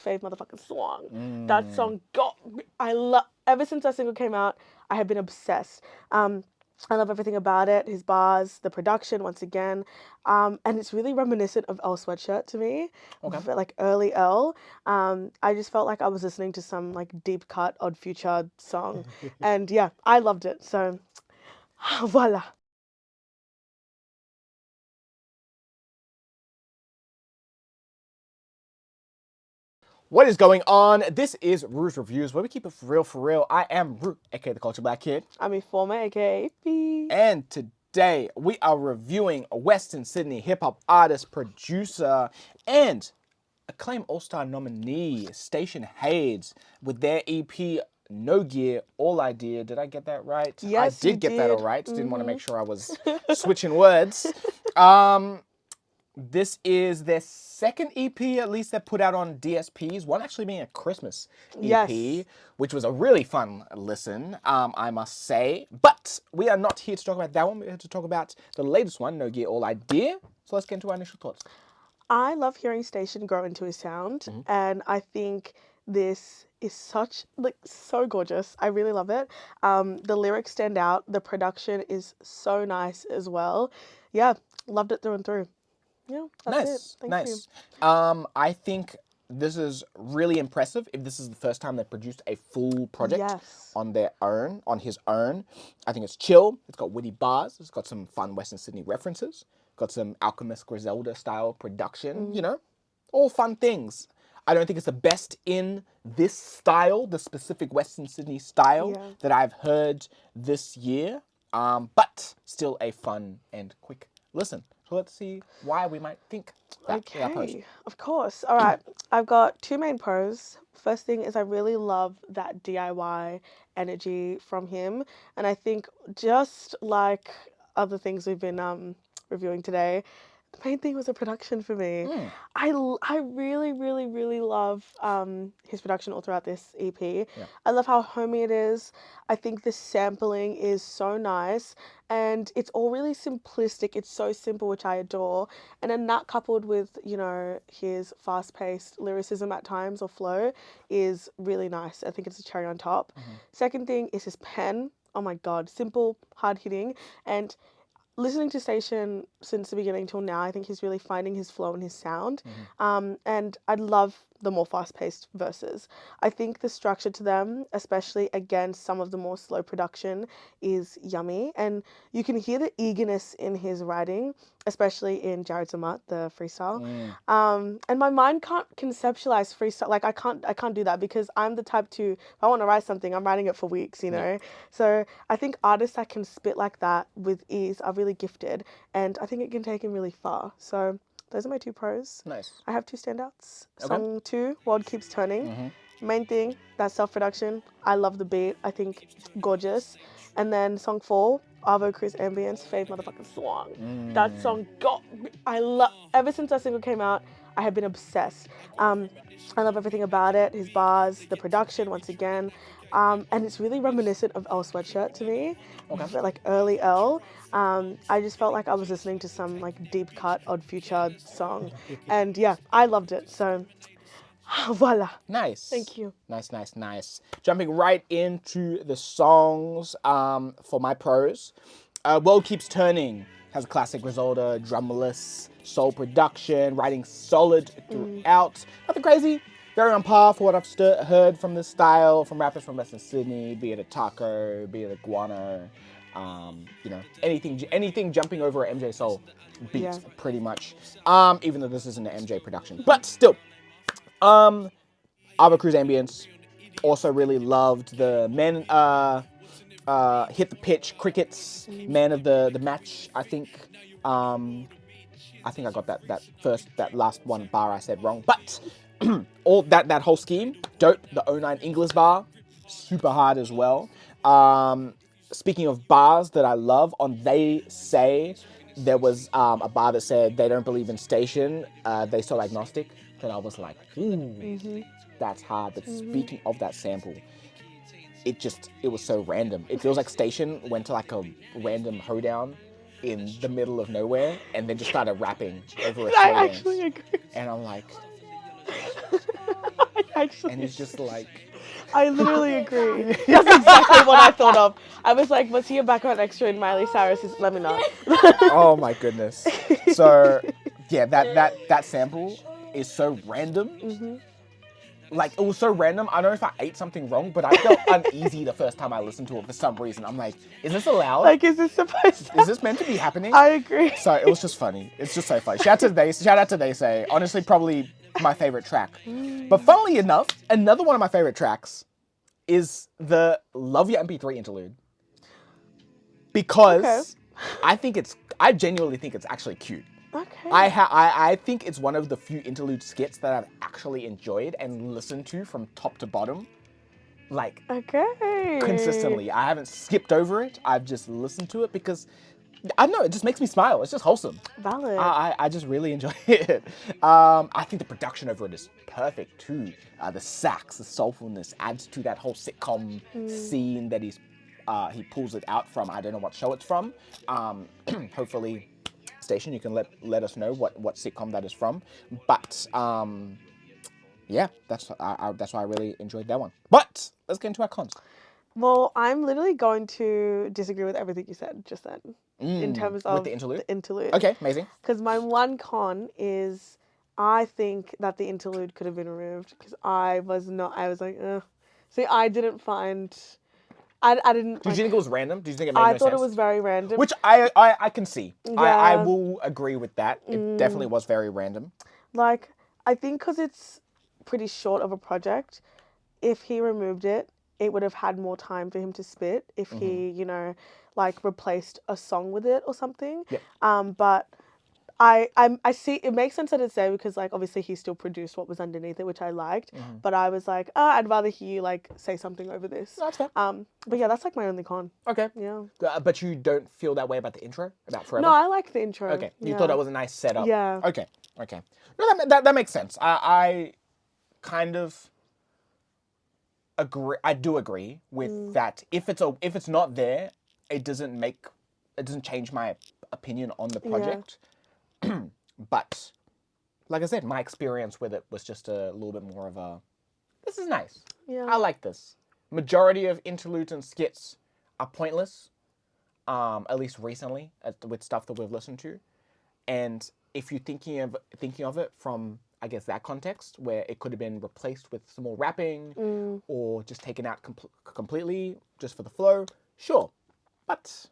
fave motherfucking song. That song got me. Ever since that single came out, I have been obsessed. I love everything about it. His bars, the production, once again, and it's really reminiscent of Earl Sweatshirt to me, like early Earl. I just felt like I was listening to some like deep cut Odd Future song, and yeah, I loved it. So, voila. What is going on? This is Ruu's Reviews, where we keep it for real, for real. I am Ruu, aka the Culture Black Kid. I'm Informer, aka Ify. And today, we are reviewing a Western Sydney hip-hop artist, producer, and acclaimed All-Star nominee, Station Hayds, with their EP, No Gear, All Idea. Did I get that right? Yes, I you did get that all did. right. Didn't want to make sure I was switching words. This is their second EP, at least, they put out on DSPs. One actually being a Christmas EP, Yes. which was a really fun listen, I must say. But we are not here to talk about that one. We're here to talk about the latest one, No Gear All Idea. So let's get into our initial thoughts. I love hearing Station grow into his sound, and I think this is so gorgeous. I really love it. The lyrics stand out. The production is so nice as well. Yeah, loved it through and through. Yeah, that's it. Thank you. I think this is really impressive. If this is the first time they produced a full project Yes. on their own, on his own, I think it's chill. It's got witty bars. It's got some fun Western Sydney references. Got some Alchemist Griselda style production. You know, all fun things. I don't think it's the best in this style, the specific Western Sydney style Yeah. that I've heard this year. But still a fun and quick listen. So let's see why we might think that in our post. Okay, of course. All right, I've got two main pros. First thing is I really love that DIY energy from him, and I think just like other things we've been reviewing today, the main thing was the production for me. I really, really, really love his production all throughout this EP. I love how homey it is. I think the sampling is so nice, and it's all really simplistic. It's so simple, which I adore. And then that coupled with, you know, his fast-paced lyricism at times or flow is really nice. I think it's a cherry on top. Second thing is his pen. Oh my God, simple, hard-hitting, and listening to Station since the beginning till now, I think he's really finding his flow and his sound. And I love the more fast-paced verses. I think the structure to them, especially against some of the more slow production, is yummy. And you can hear the eagerness in his writing, especially in Jared Zamat, the freestyle. And my mind can't conceptualize freestyle. Like I can't do that because I'm the type to, if I want to write something, I'm writing it for weeks, you know? So I think artists that can spit like that with ease are really gifted, and I think it can take him really far. So those are my two pros. Nice. I have two standouts. Song 2, World Keeps Turning. Main thing, that self-production. I love the beat. I think gorgeous. And then song 4, Arvo Chris Ambience, fave motherfucking song. That song got me. Ever since that single came out, I have been obsessed. I love everything about it. His bars, the production, once again. And it's really reminiscent of Earl Sweatshirt to me, like early Earl. I just felt like I was listening to some like deep cut Odd Future song, and yeah, I loved it. So, voila. Nice. Thank you. Nice, nice, nice. Jumping right into the songs for my pros. World Keeps Turning has a classic Griselda, drumless, soul production, writing solid throughout. Nothing crazy. Very on par for what I've heard from this style, from rappers from Western Sydney, be it a Taco, be it a Guano, you know, anything jumping over a MJ Soul beat, pretty much. Even though this isn't an MJ production, but still. Ava Cruz Ambience. Also really loved the men hit the pitch crickets man of the match. I think I got that last one bar I said wrong, but all that whole scheme dope. The '09 English bar super hard as well. Speaking of bars that I love, on They Say there was a bar that said they don't believe in Station, they still agnostic. And I was like, ooh, that's hard. But speaking of that sample, it was so random. It feels like Station went to like a random hoedown in the middle of nowhere and then just started rapping over a slow I dance. actually agree. And I'm like, and Actually, he's just like, I literally agree. yeah. That's exactly what I thought of. I was like, was he a background extra in Miley Cyrus's Let Me Know? Oh my goodness. So yeah, that sample is so random. Like, it was so random. I don't know if I ate something wrong, but I felt uneasy the first time I listened to it for some reason. I'm like, is this allowed? Like, is this supposed Is to? this meant to be happening? I agree. So it was just funny. It's just so funny. Shout out to They Say. Honestly, probably my favorite track. But funnily enough, another one of my favorite tracks is the Love Your MP3 interlude. Okay. Because I genuinely think it's actually cute. Okay. I think it's one of the few interlude skits that I've actually enjoyed and listened to from top to bottom, like, Okay. consistently. I haven't skipped over it. I've just listened to it because I don't know. It just makes me smile. It's just wholesome. Valid. I just really enjoy it. I think the production over it is perfect too. The sax, the soulfulness adds to that whole sitcom scene that he pulls it out from. I don't know what show it's from. Hopefully, station, you can let us know what sitcom that is from. But yeah, that's why I really enjoyed that one. But let's get into our cons. Well, I'm literally going to disagree with everything you said just then in terms With of the interlude. the interlude. Okay, amazing. Because my one con is I think that the interlude could have been removed because I was not, I was like, ugh. See, I didn't find, I didn't Did like, you think it was random? Did you think it made I no thought it sense? was very random. Which I can see. I Yeah. will agree with that. It definitely was very random. Like, I think because it's pretty short of a project, if he removed it, it would have had more time for him to spit if he, like replaced a song with it or something. Yep. But I see it makes sense that it's there because like obviously he still produced what was underneath it, which I liked. But I was like, I'd rather hear you like say something over this. No, that's fair. But yeah, that's like my only con. Okay. Yeah. But you don't feel that way about the intro, about Forever? No, I like the intro. Okay. You Yeah. thought that was a nice setup. Yeah. Okay. Okay. No, that makes sense. I kind of agree. I do agree with that. If it's not there, it doesn't change my opinion on the project. But like I said, my experience with it was just a little bit more of a, this is nice. Yeah. I like this. Majority of interludes and skits are pointless, at least recently, with stuff that we've listened to. And if you're thinking of it from, I guess, that context, where it could have been replaced with some more rapping or just taken out completely just for the flow, sure. But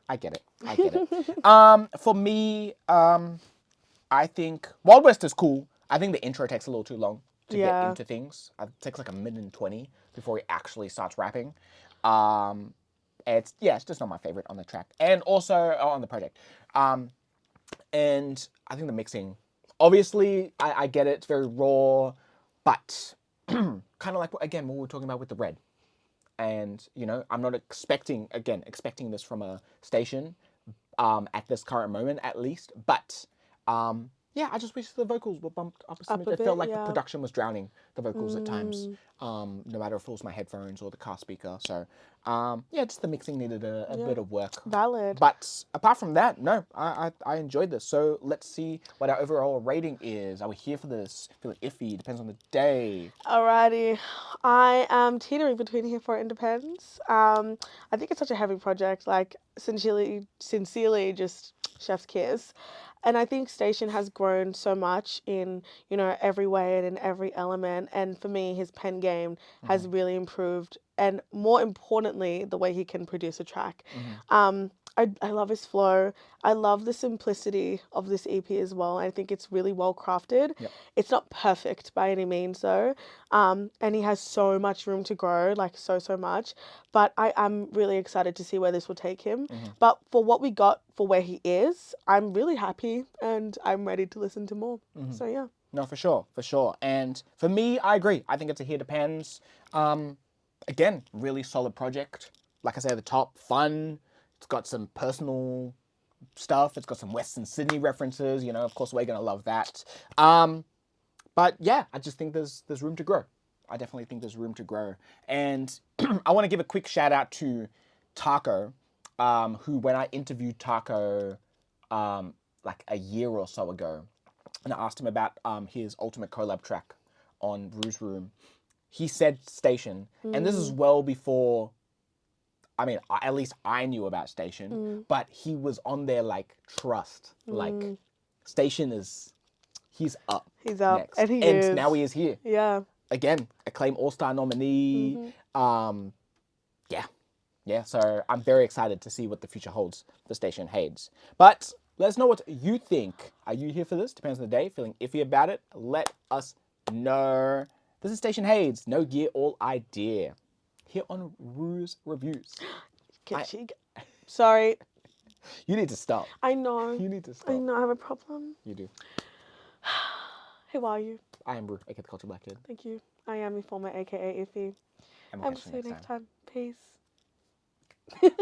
I get it. I get it. For me, I think Wild West is cool. I think the intro takes a little too long to get Yeah. into things. It takes like a minute and 20 before he actually starts rapping. It's just not my favorite on the track, and also on the project. And I think the mixing, obviously, I get it. It's very raw, but kind of like again what we were talking about with the red. And I'm not expecting this from a station, at this current moment at least. But yeah, I just wish the vocals were bumped up a smidge. It felt like the production was drowning the vocals at times, no matter if it was my headphones or the car speaker. So yeah, just the mixing needed a bit of work. Valid. But apart from that, no, I enjoyed this. So let's see what our overall rating is. Are we here for this? Feeling iffy? Depends on the day. Alrighty, I am teetering between here for it depends. I think it's such a heavy project, like sincerely, just chef's kiss. And I think Station has grown so much in, every way and in every element. And for me, his pen game has really improved. And more importantly, the way he can produce a track. I love his flow. I love the simplicity of this EP as well. I think it's really well crafted. Yep. It's not perfect by any means though. And he has so much room to grow, like so much. But I'm really excited to see where this will take him. But for what we got for where he is, I'm really happy and I'm ready to listen to more. So yeah. No, for sure. And for me, I agree. I think it's a here depends. Again, really solid project. Like I say at the top, fun. It's got some personal stuff. It's got some Western Sydney references. Of course, we're gonna love that. But yeah, I just think there's room to grow. I definitely think there's room to grow. And I want to give a quick shout out to Taco, who when I interviewed Taco like a year or so ago, and I asked him about his ultimate collab track on Rue's room, he said station, and this is Mm. well before. I mean, at least I knew about station, Mm. but he was on there like trust, like Mm. station is he's up He's up, and next, he and is. now he is here Yeah. again, acclaimed All-Star nominee. Mm-hmm. Yeah, yeah. So I'm very excited to see what the future holds for Station Hayds. But let us know what you think. Are you here for this? Depends on the day. Feeling iffy about it? Let us know. This is Station Hayds. No gear, all idea. Here on Rue's Reviews. I, Sorry. you need to stop. I know. You need to I stop. know I have a problem. You do. Who are you? I am Rue, aka the Culture Black Kid. Thank you. I am your former, aka Ify. And we'll And we'll catch you see you next next time. time. Peace.